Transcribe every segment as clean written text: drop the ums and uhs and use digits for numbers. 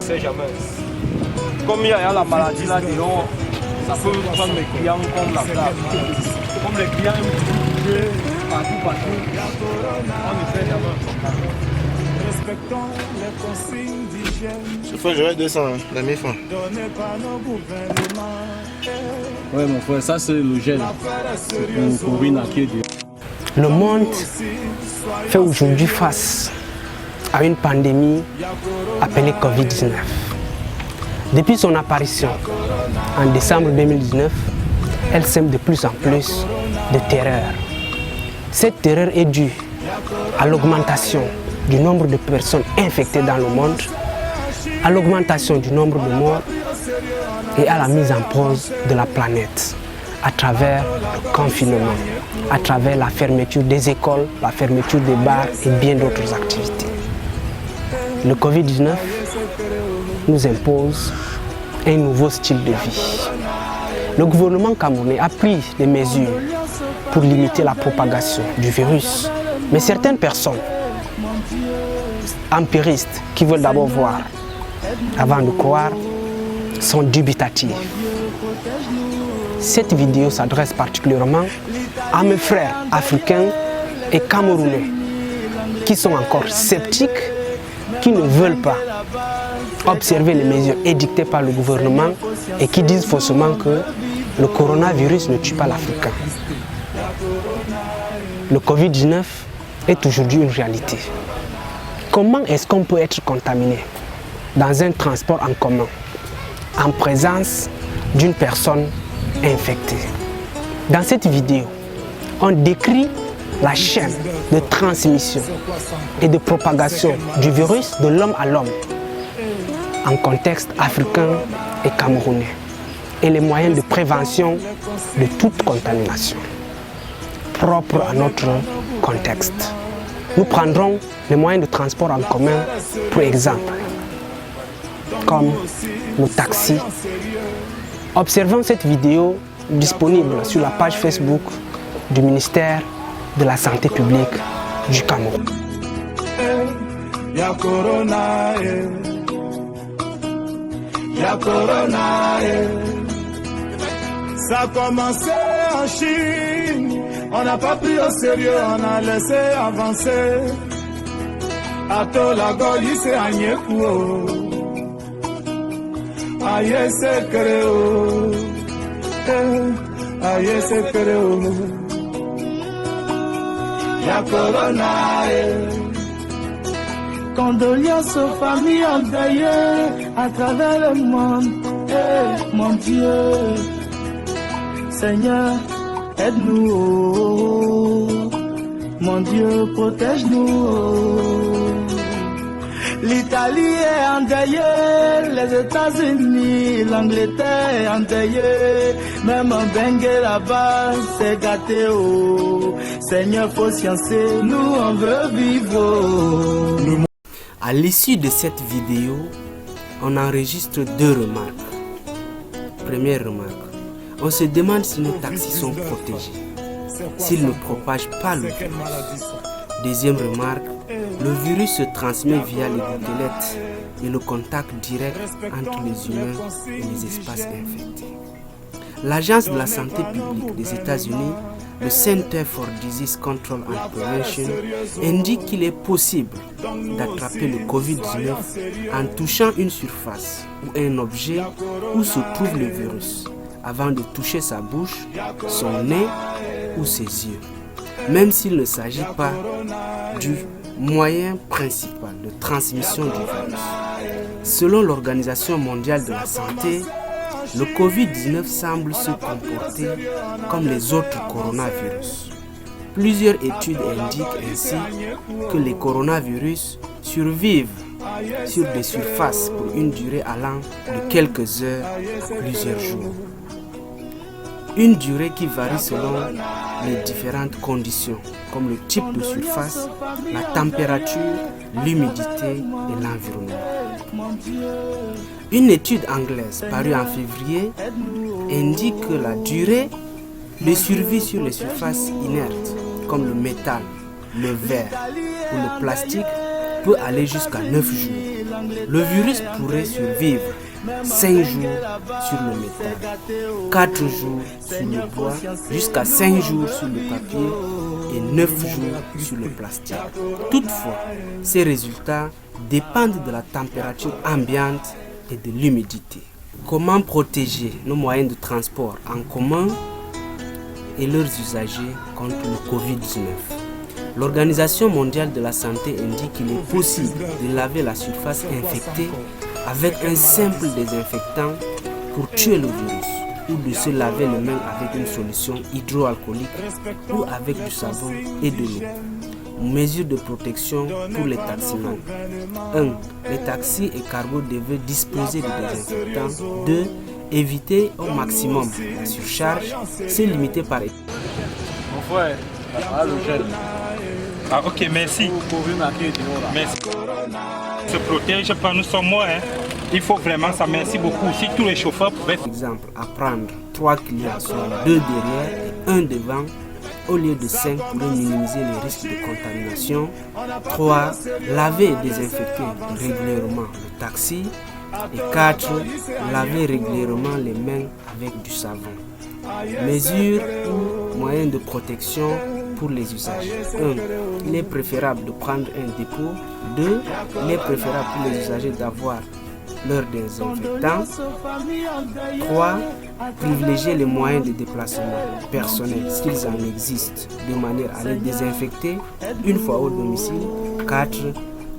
sait jamais. Comme il y a la maladie là dedans, ça peut prendre les clients comme la place. Comme les clients aiment bouger partout, on ne sait jamais. Cette fois, j'aurai 200, la 1000 francs. Ouais, mon frère, ça c'est le gel pour Corina qui est de... Le monde fait aujourd'hui face à une pandémie appelée Covid-19. Depuis son apparition en décembre 2019, elle sème de plus en plus de terreur. Cette terreur est due à l'augmentation du nombre de personnes infectées dans le monde, à l'augmentation du nombre de morts et à la mise en pause de la planète à travers le confinement, à travers la fermeture des écoles, la fermeture des bars et bien d'autres activités. Le Covid-19 nous impose un nouveau style de vie. Le gouvernement camerounais a pris des mesures pour limiter la propagation du virus, mais certaines personnes empiristes qui veulent d'abord voir avant de croire sont dubitatives. Cette vidéo s'adresse particulièrement à mes frères africains et camerounais qui sont encore sceptiques, qui ne veulent pas observer les mesures édictées par le gouvernement et qui disent faussement que le coronavirus ne tue pas l'Africain. Le Covid-19 est aujourd'hui une réalité. Comment est-ce qu'on peut être contaminé dans un transport en commun en présence d'une personne infectée? Dans cette vidéo, on décrit la chaîne de transmission et de propagation du virus de l'homme à l'homme en contexte africain et camerounais et les moyens de prévention de toute contamination propre à notre contexte. Nous prendrons les moyens de transport en commun pour exemple, comme le taxi. Observons cette vidéo disponible sur la page Facebook du ministère de la Santé publique du Cameroun. Y'a Corona, y'a Corona, ça a commencé en Chine, on n'a pas pris au sérieux, on a laissé avancer. Ato la goli c'est agnekou, aïe c'est créo, aïe c'est créo. Y'a Corona, condoléances aux familles endeuillées à travers le monde. Mon Dieu, Seigneur, aide-nous. Mon Dieu, protège-nous. L'Italie est endeuillée, les États-Unis, l'Angleterre est endeuillée. Même un bengue là-bas, c'est gâté. Oh. Seigneur, faut sciencer, nous on veut vivre. À l'issue de cette vidéo, on enregistre deux remarques. Première remarque, on se demande si nos taxis sont protégés, s'ils ne propagent pas le virus. Deuxième remarque, le virus se transmet via les gouttelettes et le contact direct entre les humains et les espaces infectés. L'Agence de la santé publique des États-Unis, le Center for Disease Control and Prevention, indique qu'il est possible d'attraper le Covid-19 en touchant une surface ou un objet où se trouve le virus, avant de toucher sa bouche, son nez ou ses yeux, même s'il ne s'agit pas du moyen principal de transmission du virus. Selon l'Organisation mondiale de la santé, le Covid-19 semble se comporter comme les autres coronavirus. Plusieurs études indiquent ainsi que les coronavirus survivent sur des surfaces pour une durée allant de quelques heures à plusieurs jours. Une durée qui varie selon les différentes conditions, comme le type de surface, la température, l'humidité et l'environnement. Une étude anglaise parue en février indique que la durée de survie sur les surfaces inertes, comme le métal, le verre ou le plastique, peut aller jusqu'à 9 jours. Le virus pourrait survivre 5 jours sur le métal, 4 jours sur le bois, jusqu'à 5 jours sur le papier et 9 jours sur le plastique. Toutefois, ces résultats dépendent de la température ambiante et de l'humidité. Comment protéger nos moyens de transport en commun et leurs usagers contre le Covid-19? L'Organisation mondiale de la santé indique qu'il est possible de laver la surface infectée avec un simple désinfectant pour tuer le virus, ou de se laver les mains avec une solution hydroalcoolique ou avec du savon et de l'eau. Mesures de protection pour les taximans. 1. Les taxis et cargos devaient disposer de désinfectants. 2. Éviter au maximum la surcharge, se limiter par étape. Mon frère, le gel. Ah ok, merci. Merci. Se protège pas, nous sommes morts. Il faut vraiment ça, merci beaucoup. Si tous les chauffeurs pouvaient... Par exemple, à prendre 3 clients, soit 2 derrière et 1 devant, au lieu de 5 pour minimiser les risques de contamination. 3. Laver et désinfecter régulièrement le taxi. Et 4. Laver régulièrement les mains avec du savon. Mesures ou moyens de protection pour les usagers. 1. Il est préférable de prendre un dépôt. 2. Il est préférable pour les usagers d'avoir leur désinfectant. 3. Privilégier les moyens de déplacement personnels s'ils en existent, de manière à les désinfecter une fois au domicile. 4.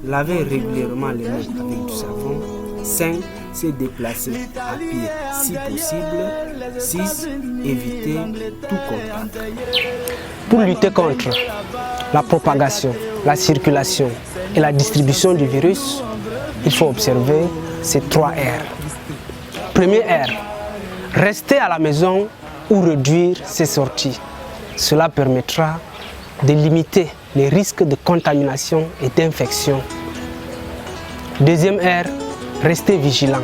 Laver régulièrement les mains avec du savon. 5. Se déplacer à pied si possible. 6. Éviter tout contact. Pour lutter contre la propagation, la circulation et la distribution du virus, il faut observer ces 3 R. Premier R, rester à la maison ou réduire ses sorties. Cela permettra de limiter les risques de contamination et d'infection. Deuxième R, rester vigilant.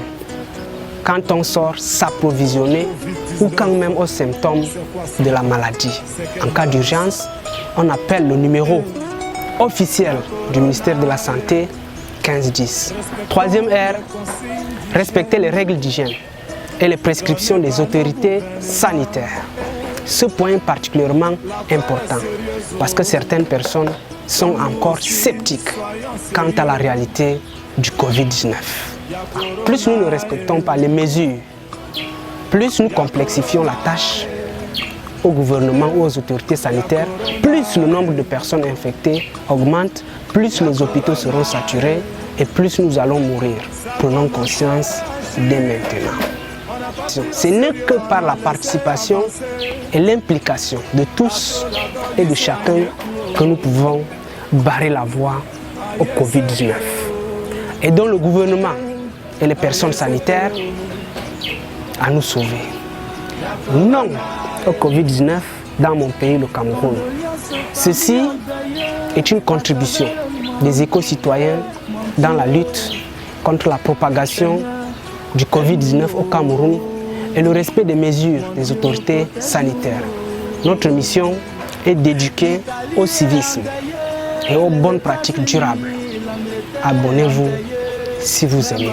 Quand on sort, s'approvisionner ou quand même aux symptômes de la maladie. En cas d'urgence, on appelle le numéro officiel du ministère de la Santé 1510. Troisième R, respecter les règles d'hygiène et les prescriptions des autorités sanitaires. Ce point est particulièrement important parce que certaines personnes sont encore sceptiques quant à la réalité du Covid-19. Plus nous ne respectons pas les mesures, plus nous complexifions la tâche au gouvernement ou aux autorités sanitaires, plus le nombre de personnes infectées augmente, plus les hôpitaux seront saturés et plus nous allons mourir. Prenons conscience dès maintenant. Ce n'est que par la participation et l'implication de tous et de chacun que nous pouvons barrer la voie au Covid-19. Aidons le gouvernement et les personnes sanitaires à nous sauver. Non au Covid-19 dans mon pays, le Cameroun. Ceci est une contribution des éco-citoyens dans la lutte contre la propagation du Covid-19 au Cameroun et le respect des mesures des autorités sanitaires. Notre mission est d'éduquer au civisme et aux bonnes pratiques durables. Abonnez-vous si vous aimez.